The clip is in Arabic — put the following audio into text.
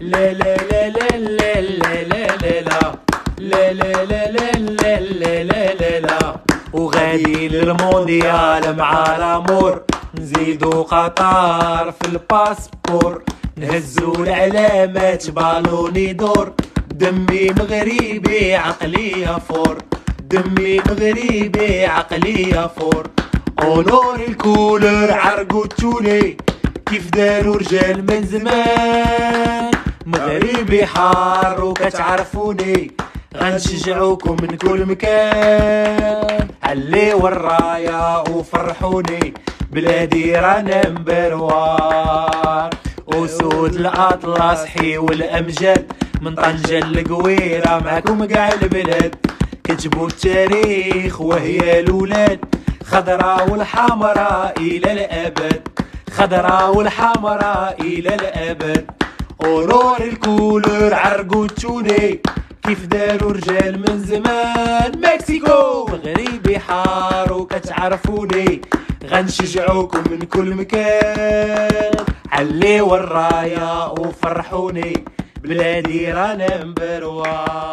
لا لا لا لا لا لا لا لا لا لا لا لا لا لا لا لا لا. وغادي للمونديال مع لامور، نزيدو قطر في الباسبور، نهزو العلامات بالوني دور. دمي مغربي عقلي فور، دمي مغربي عقلي فور. اونور الكولر عرقو التولي، كيف داروا رجال من زمان. مغربي حار وكتعرفوني، غنشجعوكم من كل مكان. عليو الراية وفرحوني، بلادي رانا نمبر وان. أسود الأطلس حيو الأمجاد، من طنجة للقويرة معكم قاع البلاد. كتبوا التاريخ وهي الولاد، خضراء والحمراء إلى الأبد، خضراء والحمراء إلى الأبد. أورور الكولر عرقو التوني، كيف داروا رجال من زمان. مكسيكو مغربي حار وكتعرفوني، غنشجعوكم من كل مكان. عليو الراية وفرحوني، بلادي رانا نمبر وان.